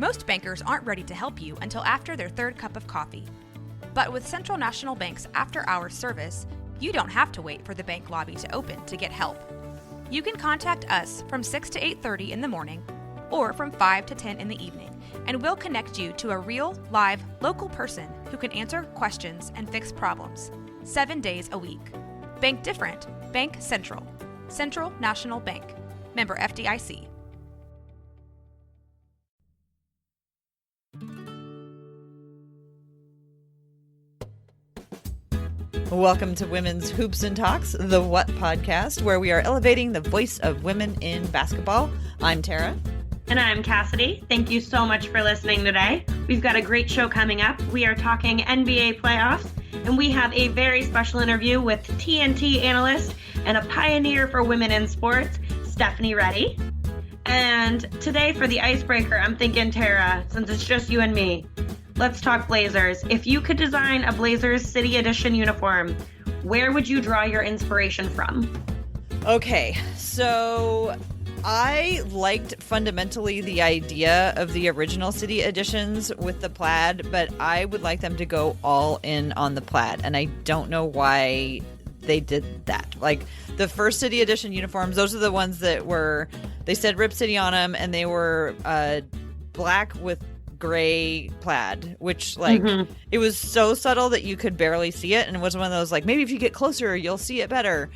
Most bankers aren't ready to help you until after their third cup of coffee. But with Central National Bank's after-hours service, you don't have to wait for the bank lobby to open to get help. You can contact us from 6 to 8:30 in the morning or from 5 to 10 in the evening, and we'll connect you to a real, live, local person who can answer questions and fix problems 7 days a week. Bank different. Bank Central. Central National Bank. Member FDIC. Welcome to Women's Hoops and Talks, the What podcast, where we are elevating the voice of women in basketball. I'm Tara. And I'm Cassidy. Thank you so much for listening today. We've got a great show coming up. We are talking NBA playoffs, and we have a very special interview with TNT analyst and a pioneer for women in sports, Stephanie Reddy. And today for the icebreaker, I'm thinking, Tara, since it's just you and me, let's talk Blazers. If you could design a Blazers City Edition uniform, where would you draw your inspiration from? Okay, so I liked fundamentally the idea of the original City Editions with the plaid, but I would like them to go all in on the plaid, and I don't know why they did that. Like, the first City Edition uniforms, those are the ones that were, they said Rip City on them, and they were black with gray plaid, which it was so subtle that you could barely see it, and it was one of those like, maybe if you get closer you'll see it better,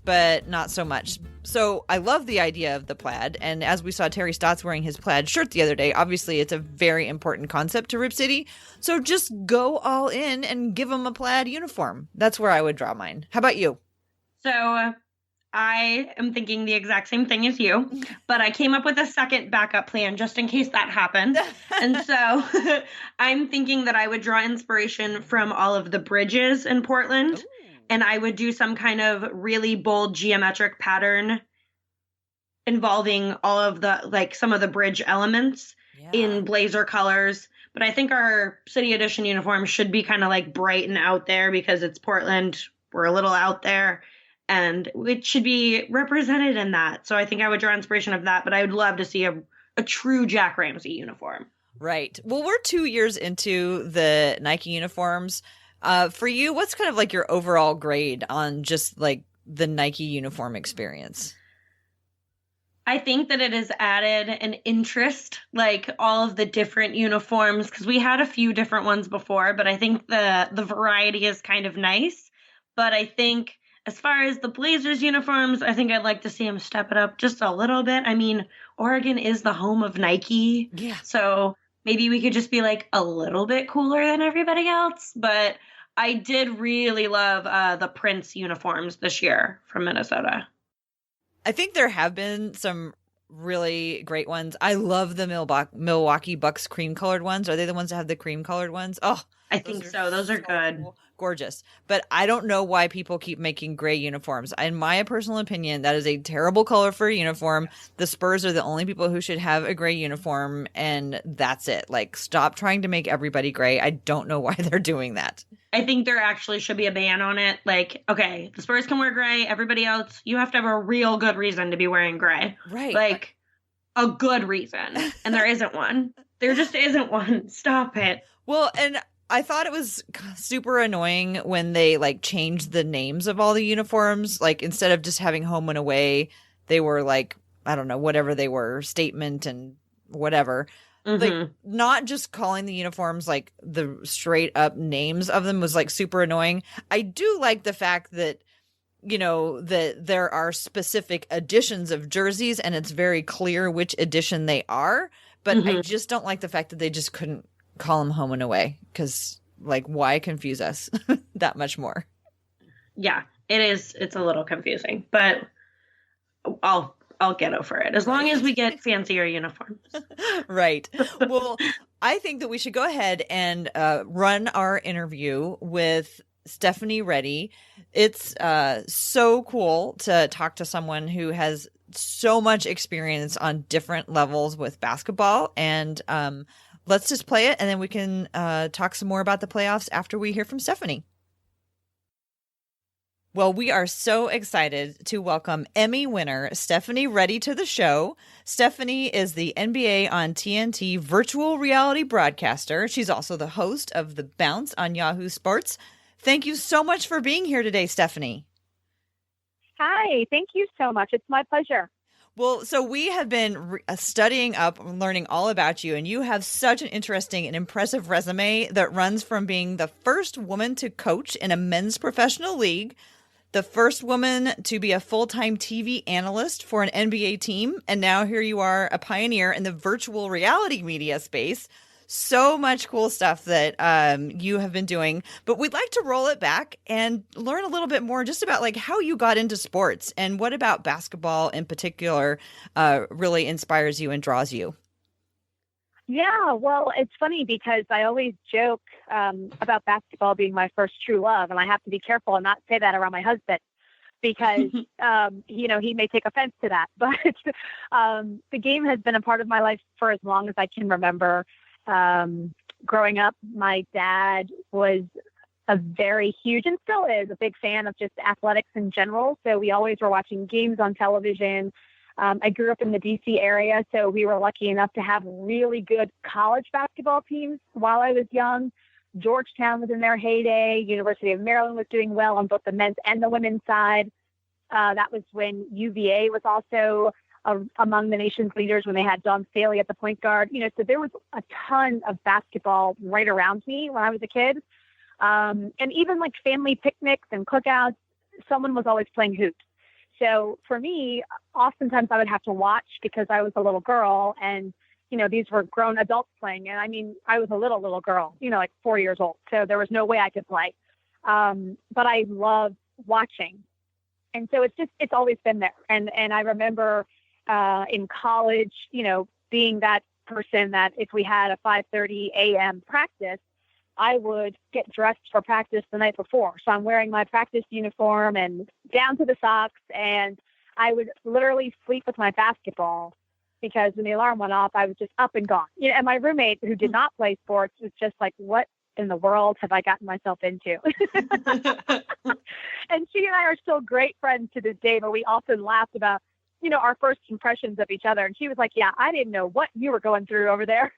but not so much. So I love the idea of the plaid, and as we saw Terry Stotts wearing his plaid shirt the other day, obviously it's a very important concept to Rip City, so just go all in and give them a plaid uniform. That's where I would draw mine. How about you? So I am thinking the exact same thing as you, but I came up with a second backup plan just in case that happened. And so I'm thinking that I would draw inspiration from all of the bridges in Portland. Ooh. And I would do some kind of really bold geometric pattern involving all of the, like, some of the bridge elements in Blazer colors. But I think our City Edition uniform should be kind of like bright and out there because it's Portland. We're a little out there. And it should be represented in that. So I think I would draw inspiration of that, but I would love to see a true Jack Ramsey uniform. Right. Well, we're 2 years into the Nike uniforms. For you, what's kind of like your overall grade on just like the Nike uniform experience? I think that it has added an interest, like all of the different uniforms, because we had a few different ones before, but I think the variety is kind of nice. But I think as far as the Blazers uniforms, I think I'd like to see them step it up just a little bit. I mean, Oregon is the home of Nike. Yeah. So maybe we could just be like a little bit cooler than everybody else. But I did really love the Prince uniforms this year from Minnesota. I think there have been some really great ones. I love the Milwaukee Bucks cream colored ones. Are they the ones that have the cream colored ones? Oh, I think so. Those are good. Gorgeous. But I don't know why people keep making gray uniforms. In my personal opinion, that is a terrible color for a uniform. Yes. The Spurs are the only people who should have a gray uniform, and that's it. Like, stop trying to make everybody gray. I don't know why they're doing that. I think there actually should be a ban on it. Like, okay, the Spurs can wear gray. Everybody else, you have to have a real good reason to be wearing gray. Right. Like, a good reason. And there isn't one. There just isn't one. Stop it. Well, and I thought it was super annoying when they like changed the names of all the uniforms. Like, instead of just having home and away, they were like, I don't know, whatever they were, statement and whatever. Mm-hmm. Like, not just calling the uniforms like the straight up names of them was like super annoying. I do like the fact that, you know, that there are specific editions of jerseys and it's very clear which edition they are. But I just don't like the fact that they just couldn't call them home and away, because like, why confuse us that much more? Yeah, it is. It's a little confusing, but I'll get over it as long as we get fancier uniforms. Right. Well, I think that we should go ahead and run our interview with Stephanie Reddy. It's so cool to talk to someone who has so much experience on different levels with basketball, and let's just play it, and then we can talk some more about the playoffs after we hear from Stephanie. Well, we are so excited to welcome Emmy winner Stephanie Reddy to the show. Stephanie is the NBA on TNT Virtual Reality broadcaster. She's also the host of The Bounce on Yahoo Sports. Thank you so much for being here today, Stephanie. Hi, thank you so much. It's my pleasure. Well, so we have been studying up, learning all about you, and you have such an interesting and impressive resume that runs from being the first woman to coach in a men's professional league, the first woman to be a full-time TV analyst for an NBA team, and now here you are, a pioneer in the virtual reality media space. So much cool stuff that you have been doing, but we'd like to roll it back and learn a little bit more just about like how you got into sports and what about basketball in particular really inspires you and draws you. Yeah, well, it's funny because I always joke about basketball being my first true love, and I have to be careful and not say that around my husband because, he may take offense to that. But the game has been a part of my life for as long as I can remember. Growing up, my dad was a very huge and still is a big fan of just athletics in general. So we always were watching games on television. I grew up in the DC area, so we were lucky enough to have really good college basketball teams while I was young. Georgetown was in their heyday. University of Maryland was doing well on both the men's and the women's side. That was when UVA was also among the nation's leaders when they had Dawn Staley at the point guard. So there was a ton of basketball right around me when I was a kid. And even like family picnics and cookouts, someone was always playing hoops. So for me, oftentimes I would have to watch because I was a little girl and, these were grown adults playing. And I mean, I was a little girl, like 4 years old. So there was no way I could play. But I love watching. And so it's always been there. And I remember in college, being that person that if we had a 5:30 a.m. practice, I would get dressed for practice the night before. So I'm wearing my practice uniform and down to the socks, and I would literally sleep with my basketball because when the alarm went off, I was just up and gone. And my roommate, who did not play sports, was just like, what in the world have I gotten myself into? And she and I are still great friends to this day, but we often laughed about our first impressions of each other. And she was like, yeah, I didn't know what you were going through over there.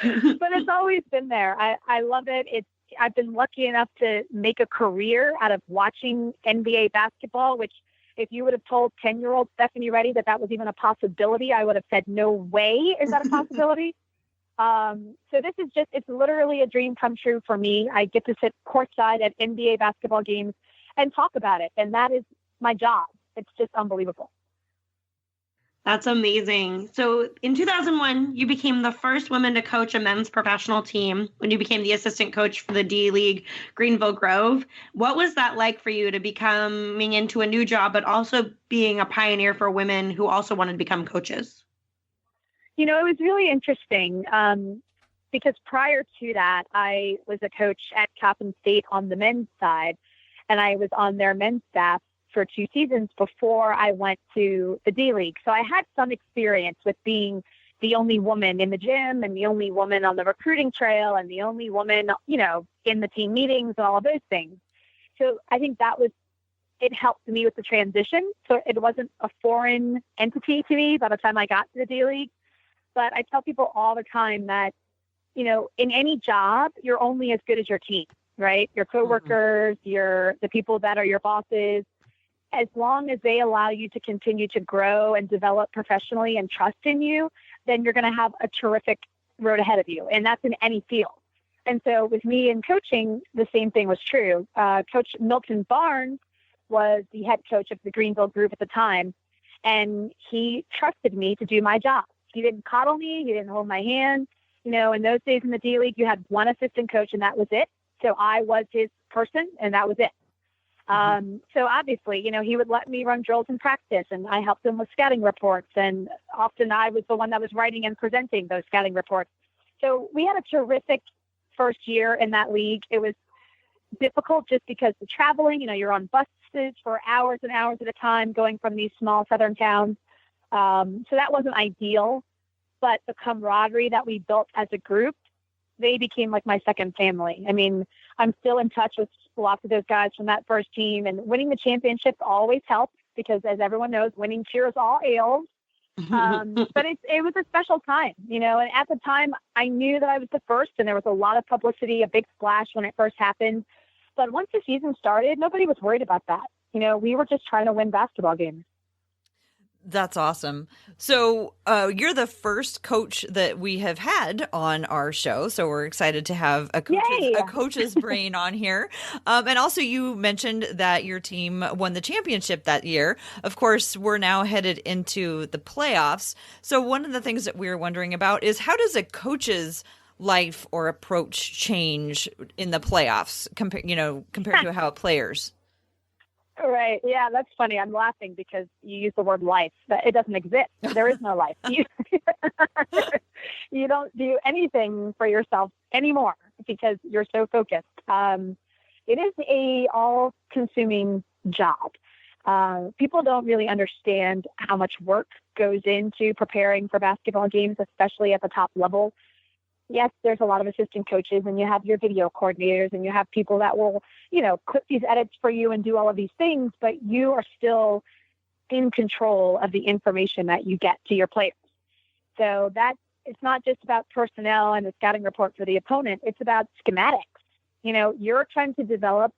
But it's always been there. I love it. I've been lucky enough to make a career out of watching NBA basketball, which if you would have told 10-year-old Stephanie Reddy that was even a possibility, I would have said, no way is that a possibility. So this is it's literally a dream come true for me. I get to sit courtside at NBA basketball games and talk about it. And that is my job. It's just unbelievable. That's amazing. So in 2001, you became the first woman to coach a men's professional team when you became the assistant coach for the D League Greenville Grove. What was that like for you to becoming into a new job, but also being a pioneer for women who also wanted to become coaches? It was really interesting because prior to that, I was a coach at Coppin State on the men's side, and I was on their men's staff for 2 seasons before I went to the D League. So I had some experience with being the only woman in the gym and the only woman on the recruiting trail and the only woman, in the team meetings and all of those things. So I think it helped me with the transition. So it wasn't a foreign entity to me by the time I got to the D League. But I tell people all the time that, in any job, you're only as good as your team, right? Your coworkers, the people that are your bosses. As long as they allow you to continue to grow and develop professionally and trust in you, then you're going to have a terrific road ahead of you. And that's in any field. And so with me in coaching, the same thing was true. Coach Milton Barnes was the head coach of the Greenville group at the time, and he trusted me to do my job. He didn't coddle me. He didn't hold my hand. In those days in the D League, you had one assistant coach and that was it. So I was his person and that was it. So obviously, he would let me run drills in practice and I helped him with scouting reports. And often I was the one that was writing and presenting those scouting reports. So we had a terrific first year in that league. It was difficult just because the traveling, you're on buses for hours and hours at a time going from these small southern towns. So that wasn't ideal, but the camaraderie that we built as a group, they became like my second family. I mean, I'm still in touch with lots of those guys from that first team, and winning the championship always helps because, as everyone knows, winning cures all ails. But it was a special time, and at the time I knew that I was the first, and there was a lot of publicity, a big splash when it first happened. But once the season started, nobody was worried about that. We were just trying to win basketball games. That's awesome. So you're the first coach that we have had on our show. So we're excited to have a coach's brain on here. And also you mentioned that your team won the championship that year. Of course, we're now headed into the playoffs. So one of the things that we're wondering about is how does a coach's life or approach change in the playoffs compared to how players? Right. Yeah, that's funny. I'm laughing because you use the word life, but it doesn't exist. There is no life. You don't do anything for yourself anymore because you're so focused. It is a all-consuming job. People don't really understand how much work goes into preparing for basketball games, especially at the top level. Yes, there's a lot of assistant coaches, and you have your video coordinators, and you have people that will, clip these edits for you and do all of these things, but you are still in control of the information that you get to your players. So that it's not just about personnel and the scouting report for the opponent. It's about schematics. You're trying to develop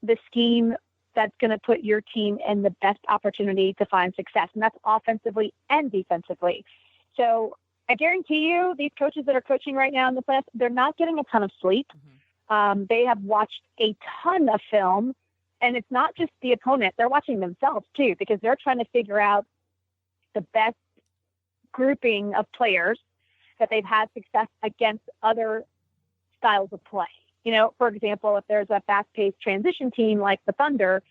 the scheme that's going to put your team in the best opportunity to find success, and that's offensively and defensively. So I guarantee you, these coaches that are coaching right now in the playoffs, they're not getting a ton of sleep. Mm-hmm. They have watched a ton of film, and it's not just the opponent. They're watching themselves, too, because they're trying to figure out the best grouping of players that they've had success against other styles of play. For example, if there's a fast-paced transition team like the Thunder,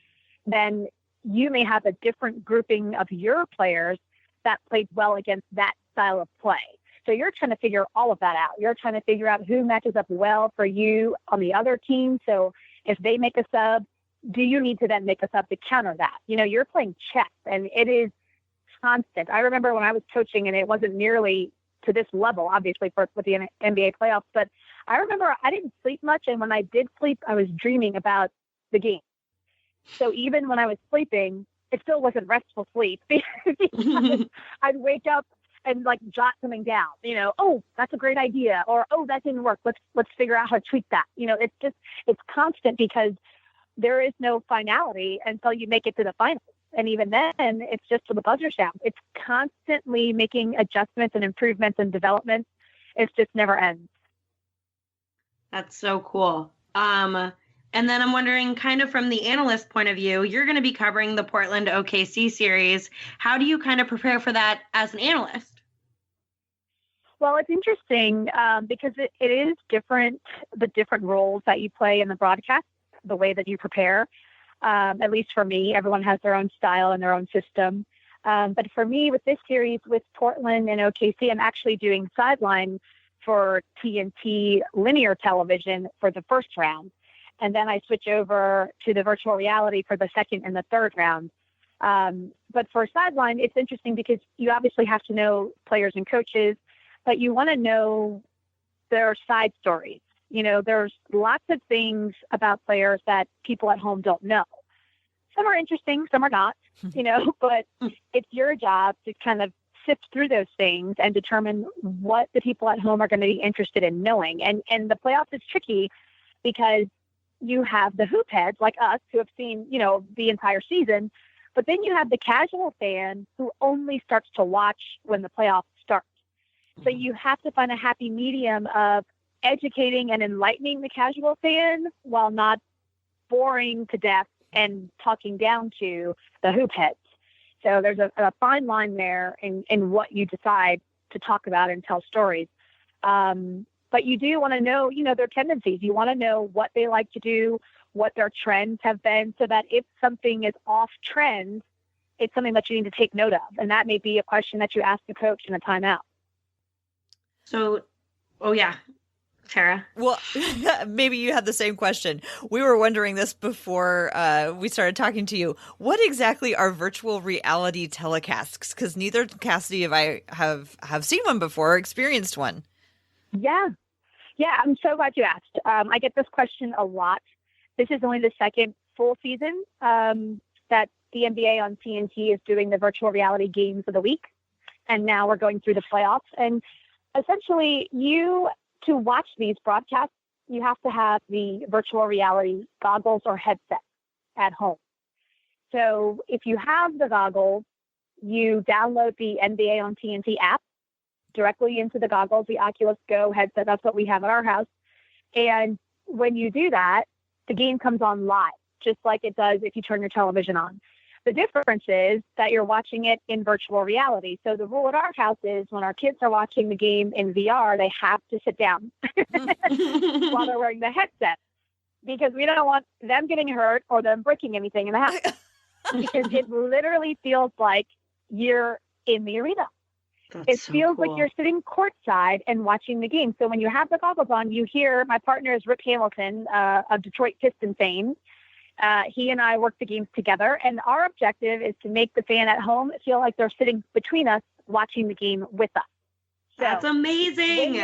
then you may have a different grouping of your players that played well against that style of play. So you're trying to figure all of that out. You're trying to figure out who matches up well for you on the other team. So if they make a sub, do you need to then make a sub to counter that? You're playing chess, and it is constant. I remember when I was coaching, and it wasn't nearly to this level, obviously, with the NBA playoffs, but I remember I didn't sleep much, and when I did sleep, I was dreaming about the game. So even when I was sleeping, it still wasn't restful sleep because I'd wake up and jot something down, oh, that's a great idea. Or, oh, that didn't work. Let's figure out how to tweak that. It's constant because there is no finality until you make it to the finals. And even then it's just to the buzzer sound. It's constantly making adjustments and improvements and developments. It's just never ends. That's so cool. And then I'm wondering, kind of from the analyst point of view, you're going to be covering the Portland OKC series. How do you kind of prepare for that as an analyst? Well, it's interesting because it is different, the different roles that you play in the broadcast, the way that you prepare. At least for me, everyone has their own style and their own system. But for me, with this series, with Portland and OKC, I'm actually doing sideline for TNT linear television for the first round. And then I switch over to the virtual reality for the second and the third round. But for sideline, it's interesting because you obviously have to know players and coaches, but you want to know their side stories. There's lots of things about players that people at home don't know. Some are interesting, some are not, but it's your job to kind of sift through those things and determine what the people at home are going to be interested in knowing. And the playoffs is tricky because you have the hoop heads like us who have seen, the entire season, but then you have the casual fan who only starts to watch when the playoffs start. So you have to find a happy medium of educating and enlightening the casual fan while not boring to death and talking down to the hoop heads. So there's a fine line there in what you decide to talk about and tell stories. But you do want to know, their tendencies. You want to know what they like to do, what their trends have been, so that if something is off trend, it's something that you need to take note of. And that may be a question that you ask the coach in a timeout. So, Tara. Well, maybe you had the same question. We were wondering this before we started talking to you. What exactly are virtual reality telecasts? Because neither Cassidy have seen one before or experienced one. Yeah, Yeah, I'm so glad you asked. I get this question a lot. This is only the second full season that the NBA on TNT is doing the virtual reality games of the week. And now we're going through the playoffs. And essentially, to watch these broadcasts, you have to have the virtual reality goggles or headset at home. So if you have the goggles, you download the NBA on TNT app directly into the goggles, the Oculus Go headset. That's what we have at our house. And when you do that, the game comes on live, just like it does if you turn your television on. The difference is that you're watching it in virtual reality. So the rule at our house is when our kids are watching the game in VR, they have to sit down while they're wearing the headset because we don't want them getting hurt or them breaking anything in the house because it literally feels like you're in the arena. It feels like you're sitting courtside and watching the game. So when you have the goggles on, you hear my partner is Rip Hamilton of Detroit Pistons fame. He and I work the games together, and our objective is to make the fan at home feel like they're sitting between us watching the game with us. So that's amazing.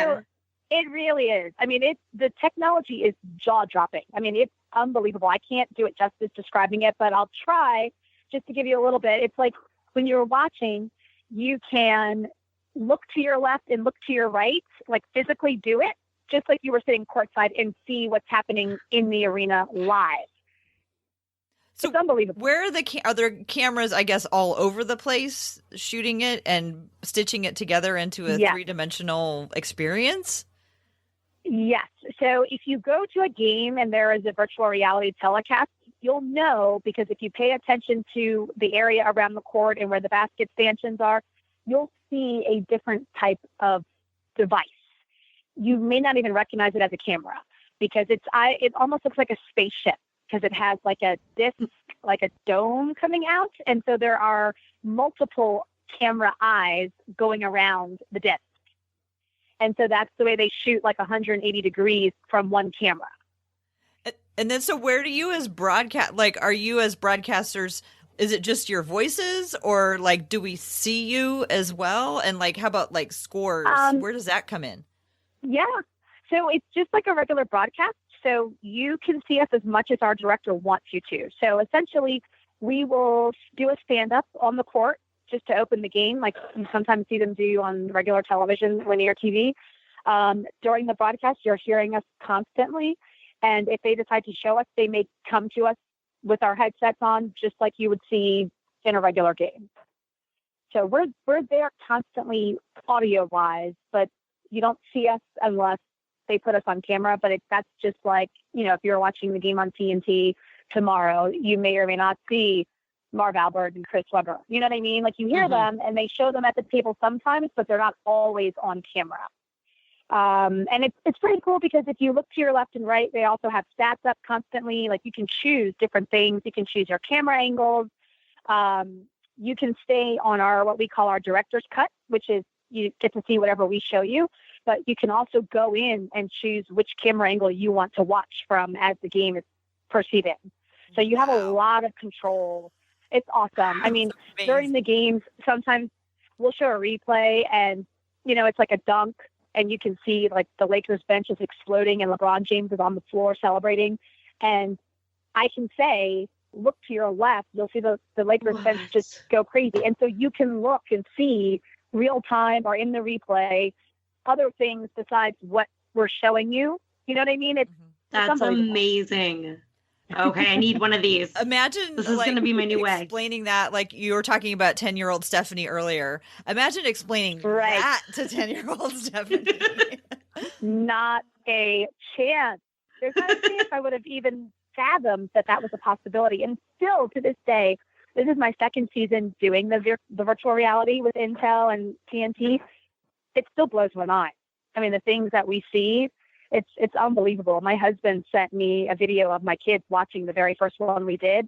It really is. I mean, the technology is jaw-dropping. I mean, it's unbelievable. I can't do it justice describing it, but I'll try just to give you a little bit. It's like when you're watching, you can look to your left and look to your right, like physically do it, just like you were sitting courtside and see what's happening in the arena live. So it's unbelievable. Where are there cameras, I guess, all over the place shooting it and stitching it together into a three-dimensional experience? Yes. So if you go to a game and there is a virtual reality telecast, you'll know because if you pay attention to the area around the court and where the basket stanchions are, you'll see a different type of device. You may not even recognize it as a camera because it almost looks like a spaceship because it has like a disc, like a dome coming out. And so there are multiple camera eyes going around the disc. And so that's the way they shoot like 180 degrees from one camera. And then so where do you as are you as broadcasters, is it just your voices or like do we see you as well? And like how about like scores? Where does that come in? Yeah. So it's just like a regular broadcast. So you can see us as much as our director wants you to. So essentially we will do a stand-up on the court just to open the game, like you sometimes see them do on regular television, linear TV. During the broadcast, you're hearing us constantly. And if they decide to show us, they may come to us with our headsets on, just like you would see in a regular game. So we're there constantly audio-wise, but you don't see us unless they put us on camera. But that's just like, if you're watching the game on TNT tomorrow, you may or may not see Marv Albert and Chris Webber. You know what I mean? Like you hear them and they show them at the table sometimes, but they're not always on camera. And it's pretty cool because if you look to your left and right, they also have stats up constantly. Like you can choose different things. You can choose your camera angles. You can stay on what we call our director's cut, which is you get to see whatever we show you, but you can also go in and choose which camera angle you want to watch from as the game is proceeding. So you have a lot of control. It's awesome. I mean, during the games, sometimes we'll show a replay and, it's like a dunk and you can see like the Lakers bench is exploding and LeBron James is on the floor celebrating. And I can say, look to your left, you'll see the Lakers bench just go crazy. And so you can look and see real time or in the replay, other things besides what we're showing you. You know what I mean? That's amazing. Okay, I need one of these. Imagine this is going to be my new way. Explaining that, like you were talking about 10-year-old Stephanie earlier. Imagine explaining that to 10-year-old Stephanie. Not a chance. There's not a chance I would have even fathomed that was a possibility. And still to this day, this is my second season doing the virtual reality with Intel and TNT. It still blows my mind. I mean, the things that we see, it's unbelievable. My husband sent me a video of my kids watching the very first one we did,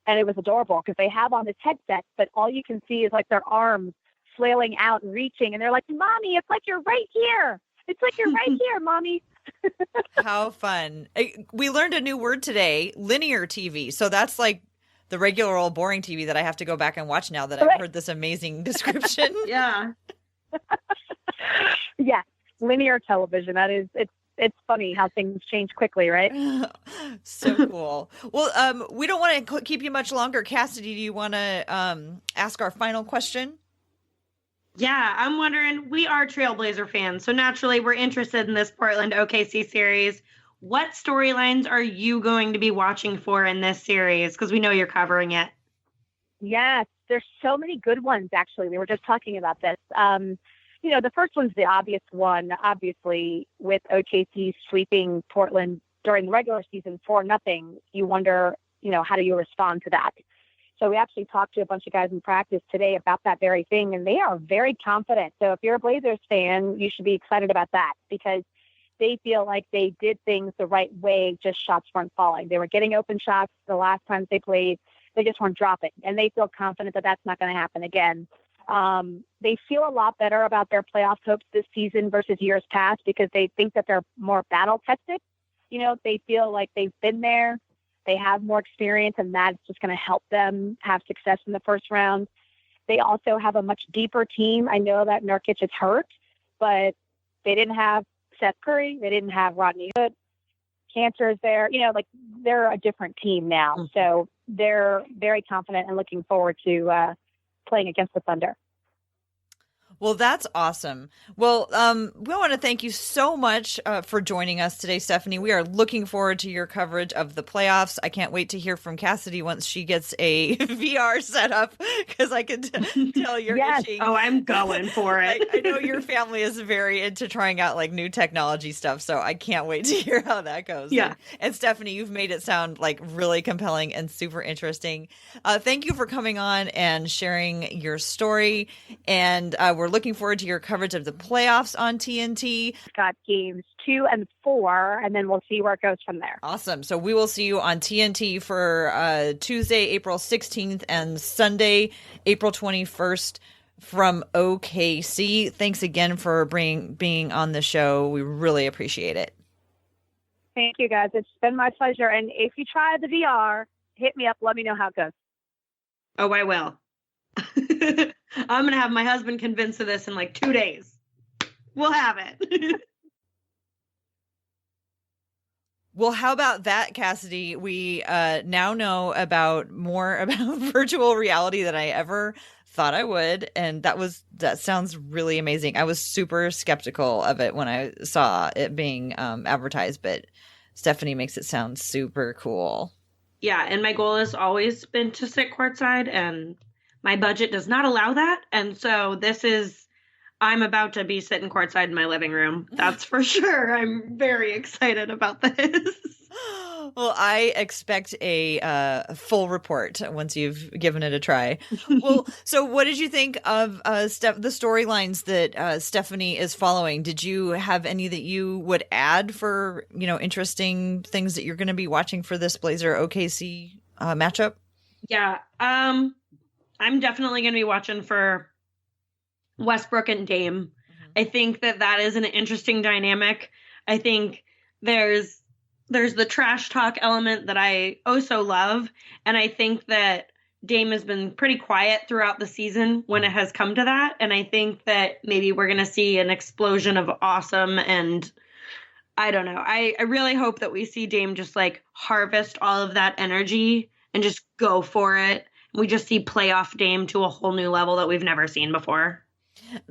and it was adorable because they have on this headset, but all you can see is like their arms flailing out and reaching, and they're like, "Mommy, it's like you're right here. It's like you're right here, Mommy." How fun. We learned a new word today, linear TV. So that's like the regular old boring TV that I have to go back and watch now that I've heard this amazing description. Yeah. Yes. Linear television. it's funny how things change quickly, right? So cool. Well, we don't want to keep you much longer. Cassidy, do you want to ask our final question? Yeah, I'm wondering, we are Trailblazer fans, so naturally we're interested in this Portland OKC series. What storylines are you going to be watching for in this series? Because we know you're covering it. Yes, there's so many good ones, actually. We were just talking about this. The first one's the obvious one, obviously, with OKC sweeping Portland during the regular season 4-0. You wonder, how do you respond to that? So we actually talked to a bunch of guys in practice today about that very thing, and they are very confident. So if you're a Blazers fan, you should be excited about that because they feel like they did things the right way, just shots weren't falling. They were getting open shots the last time they played. They just weren't dropping, and they feel confident that that's not going to happen again. They feel a lot better about their playoff hopes this season versus years past because they think that they're more battle tested. They feel like they've been there. They have more experience, and that's just going to help them have success in the first round. They also have a much deeper team. I know that Nurkic is hurt, but they didn't have Seth Curry. They didn't have Rodney Hood. Cantor is there. They're a different team now. Mm-hmm. So they're very confident and looking forward to playing against the Thunder. Well, that's awesome. Well, we want to thank you so much for joining us today, Stephanie. We are looking forward to your coverage of the playoffs. I can't wait to hear from Cassidy once she gets a VR set up because I can tell you're itching. Oh, I'm going for it. I know your family is very into trying out like new technology stuff, so I can't wait to hear how that goes. Yeah. And Stephanie, you've made it sound like really compelling and super interesting. Thank you for coming on and sharing your story. And we're looking forward to your coverage of the playoffs on TNT. Got games 2 and 4, and then we'll see where it goes from there. Awesome. So we will see you on TNT for Tuesday, April 16th and Sunday, April 21st from OKC. Thanks again for being on the show. We really appreciate it. Thank you, guys. It's been my pleasure. And if you try the VR, hit me up. Let me know how it goes. Oh, I will. I'm going to have my husband convinced of this in like 2 days. We'll have it. Well, how about that, Cassidy? We now know more about virtual reality than I ever thought I would. And that sounds really amazing. I was super skeptical of it when I saw it being advertised, but Stephanie makes it sound super cool. Yeah. And my goal has always been to sit courtside, and my budget does not allow that. And so I'm about to be sitting courtside in my living room. That's for sure. I'm very excited about this. Well, I expect a full report once you've given it a try. Well, so what did you think of the storylines that Stephanie is following? Did you have any that you would add for, interesting things that you're going to be watching for this Blazer OKC matchup? Yeah. I'm definitely going to be watching for Westbrook and Dame. Mm-hmm. I think that is an interesting dynamic. I think there's the trash talk element that I also love. And I think that Dame has been pretty quiet throughout the season when it has come to that. And I think that maybe we're going to see an explosion of awesome. And I don't know. I really hope that we see Dame just like harvest all of that energy and just go for it. We just see playoff Dame to a whole new level that we've never seen before.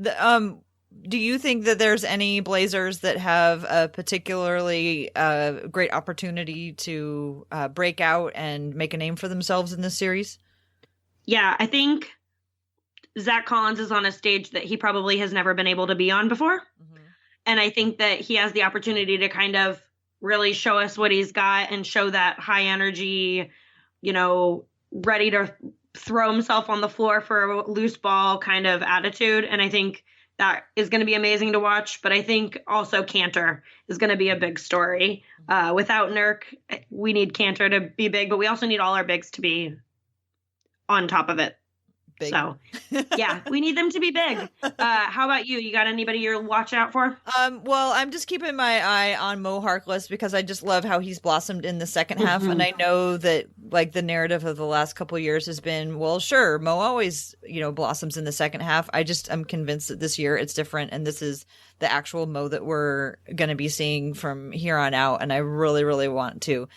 Do you think that there's any Blazers that have a particularly great opportunity to break out and make a name for themselves in this series? Yeah, I think Zach Collins is on a stage that he probably has never been able to be on before. Mm-hmm. And I think that he has the opportunity to kind of really show us what he's got and show that high energy, ready to throw himself on the floor for a loose ball kind of attitude. And I think that is going to be amazing to watch. But I think also Cantor is going to be a big story. Without Nurk, we need Cantor to be big, but we also need all our bigs to be on top of it. Big. So, yeah, we need them to be big. How about you? You got anybody you're watching out for? Well, I'm just keeping my eye on Mo Harkless because I just love how he's blossomed in the second half. Mm-hmm. And I know that like the narrative of the last couple of years has been, well, sure, Mo always, blossoms in the second half. I'm convinced that this year it's different, and this is the actual Mo that we're going to be seeing from here on out. And I really, really want to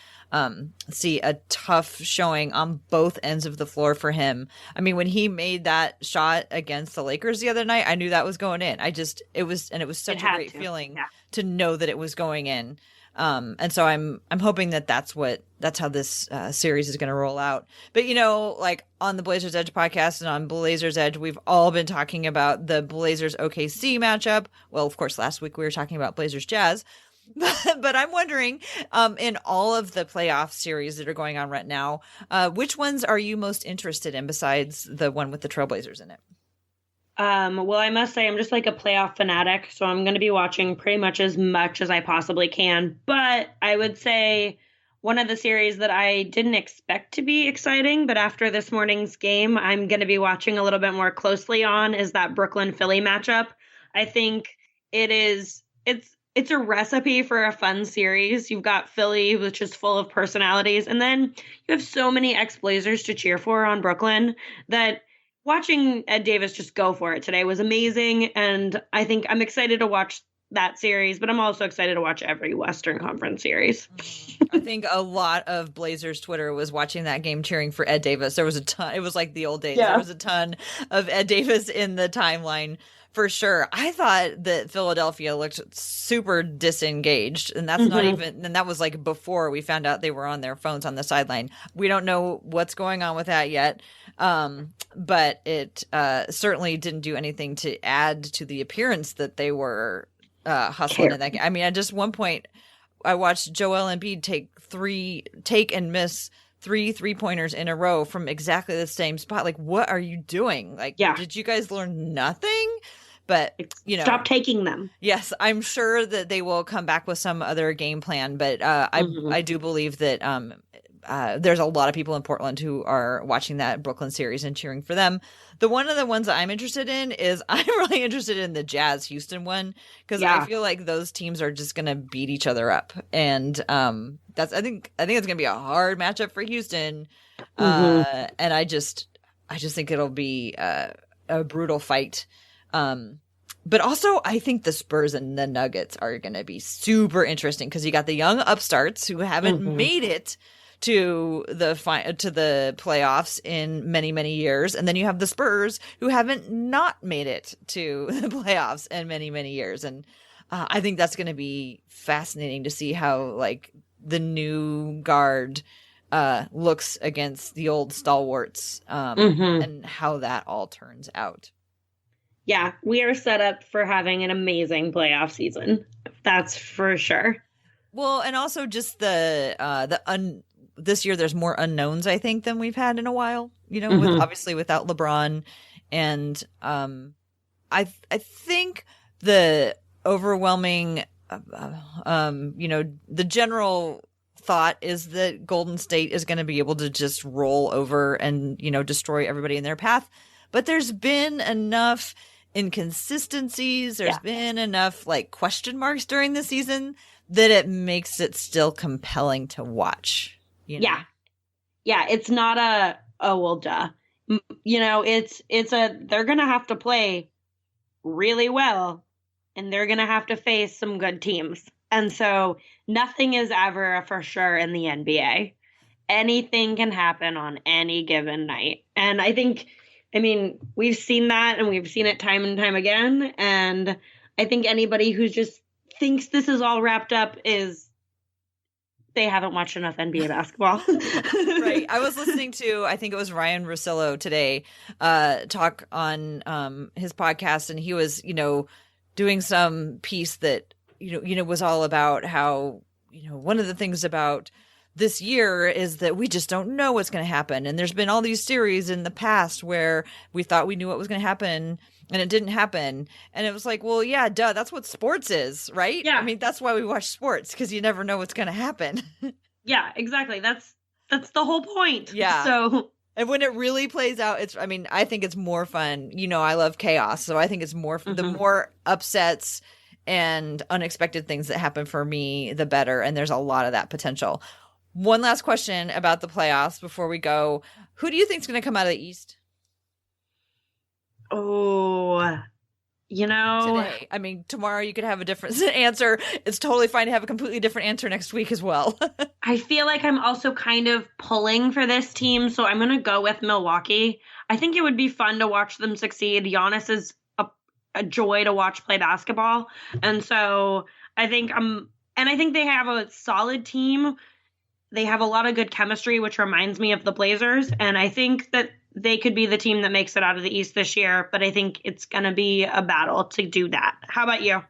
see a tough showing on both ends of the floor for him. I mean, when he made that shot against the Lakers the other night, I knew that was going in. It was such a great feeling to know that it was going in. And so I'm hoping that's how this series is going to roll out. But, like on the Blazers Edge podcast and on Blazers Edge, we've all been talking about the Blazers OKC matchup. Well, of course, last week we were talking about Blazers Jazz. But I'm wondering, in all of the playoff series that are going on right now, which ones are you most interested in besides the one with the Trailblazers in it? Well, I must say I'm just like a playoff fanatic, so I'm going to be watching pretty much as I possibly can. But I would say one of the series that I didn't expect to be exciting, but after this morning's game, I'm going to be watching a little bit more closely on is that Brooklyn-Philly matchup. I think it's a recipe for a fun series. You've got Philly, which is full of personalities, and then you have so many ex-Blazers to cheer for on Brooklyn that watching Ed Davis just go for it today was amazing, and I think I'm excited to watch that series, but I'm also excited to watch every Western Conference series. I think a lot of Blazers Twitter was watching that game cheering for Ed Davis. There was a ton. It was like the old days. Yeah. There was a ton of Ed Davis in the timeline for sure. I thought that Philadelphia looked super disengaged, and that's not even, and that was like before we found out they were on their phones on the sideline. We don't know what's going on with that yet. But it certainly didn't do anything to add to the appearance that they were hustling in that game. I mean, at just one point, I watched Joel Embiid take and miss 3 3-pointers in a row from exactly the same spot. Like, what are you doing? Like, did you guys learn nothing? But, stop taking them. Yes, I'm sure that they will come back with some other game plan. But I do believe that there's a lot of people in Portland who are watching that Brooklyn series and cheering for them. One of the ones that I'm interested in is I'm really interested in the Jazz Houston one, because I feel like those teams are just going to beat each other up. And I think it's going to be a hard matchup for Houston. And I just think it'll be a brutal fight. But also, I think the Spurs and the Nuggets are going to be super interesting, because you got the young upstarts who haven't made it to the playoffs in many, many years. And then you have the Spurs who haven't not made it to the playoffs in many, many years. And I think that's going to be fascinating to see how like the new guard looks against the old stalwarts and how that all turns out. Yeah, we are set up for having an amazing playoff season. That's for sure. Well, and also just this year there's more unknowns, I think, than we've had in a while, obviously without LeBron. And I think the overwhelming, the general thought is that Golden State is going to be able to just roll over and, destroy everybody in their path. But there's been enough inconsistencies. There's been enough like question marks during the season that it makes it still compelling to watch. Yeah. It's not well, duh. They're going to have to play really well, and they're going to have to face some good teams. And so nothing is ever a for sure in the NBA. Anything can happen on any given night. And we've seen that, and we've seen it time and time again. And I think anybody who just thinks this is all wrapped up they haven't watched enough NBA basketball. Right. I was listening to, I think it was Ryan Russillo today, talk on his podcast, and he was, doing some piece that, was all about how, one of the things about this year is that we just don't know what's going to happen. And there's been all these series in the past where we thought we knew what was going to happen and it didn't happen. And it was like, well, yeah, duh, that's what sports is, right? Yeah. I mean, that's why we watch sports, because you never know what's going to happen. Yeah, exactly. That's the whole point. Yeah. So, and when it really plays out, I think it's more fun. I love chaos. So I think it's more, the more upsets and unexpected things that happen for me, the better. And there's a lot of that potential. One last question about the playoffs before we go. Who do you think is going to come out of the East? Oh, Today. I mean, tomorrow you could have a different answer. It's totally fine to have a completely different answer next week as well. I feel like I'm also kind of pulling for this team, so I'm going to go with Milwaukee. I think it would be fun to watch them succeed. Giannis is a joy to watch play basketball. And so I think I think they have a solid team. They have a lot of good chemistry, which reminds me of the Blazers. And I think that they could be the team that makes it out of the East this year, but I think it's going to be a battle to do that. How about you?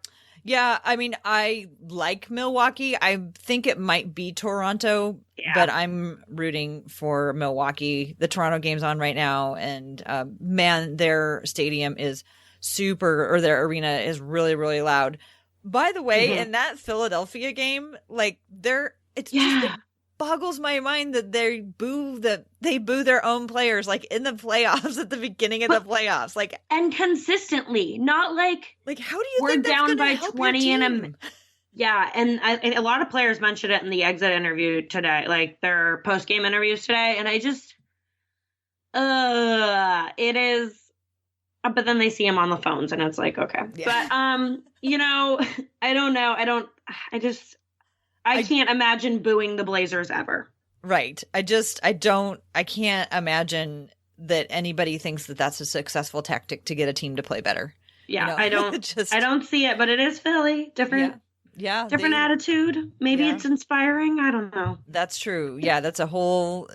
Yeah, I mean, I like Milwaukee. I think it might be Toronto, but I'm rooting for Milwaukee. The Toronto game's on right now, and man, their stadium is their arena is really, really loud. By the way, in that Philadelphia game, it boggles my mind that they boo their own players like in the playoffs at the beginning of the playoffs, and consistently, not like how do you we're think that's down by help 20 and a lot of players mentioned it in the exit interview today, like their post game interviews today, and I just it is. But then they see him on the phones, and it's like, okay. Yeah. But I don't know. I can't imagine booing the Blazers ever. Right. I can't imagine that anybody thinks that that's a successful tactic to get a team to play better. Yeah, I don't see it, but it is Philly. Different attitude. Maybe it's inspiring. I don't know. That's true. Yeah, that's a whole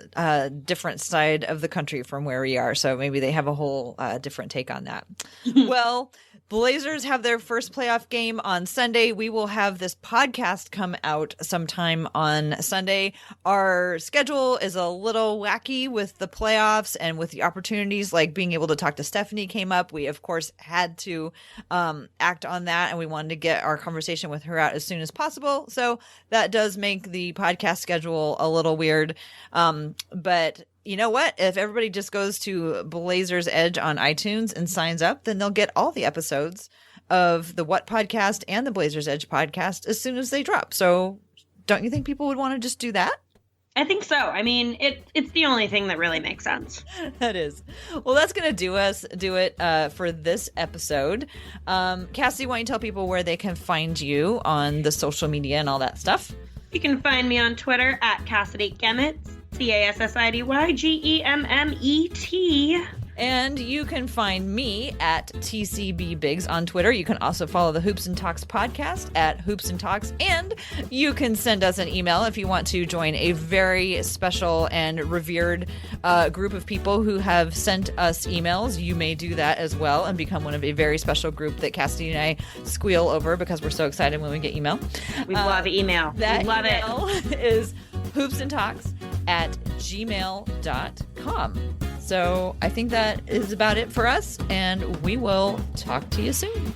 different side of the country from where we are. So maybe they have a whole different take on that. Well, Blazers have their first playoff game on Sunday. We will have this podcast come out sometime on Sunday. Our schedule is a little wacky with the playoffs and with the opportunities, like being able to talk to Stephanie came up. We, of course, had to act on that, and we wanted to get our conversation with her out as soon as possible. So that does make the podcast schedule a little weird. But you know what? If everybody just goes to Blazers Edge on iTunes and signs up, then they'll get all the episodes of the What podcast and the Blazers Edge podcast as soon as they drop. So don't you think people would want to just do that? I think so. I mean, it's the only thing that really makes sense. That is. Well, that's going to do it for this episode. Cassie, why don't you tell people where they can find you on the social media and all that stuff? You can find me on Twitter at Cassidy Gemmet, CassidyGemmet. And you can find me at TCB Biggs on Twitter. You can also follow the Hoops and Talks podcast at Hoops and Talks. And you can send us an email if you want to join a very special and revered group of people who have sent us emails. You may do that as well and become one of a very special group that Cassidy and I squeal over because we're so excited when we get email. We love email. That we love email is hoopsandtalks@gmail.com. So I think that is about it for us, and we will talk to you soon.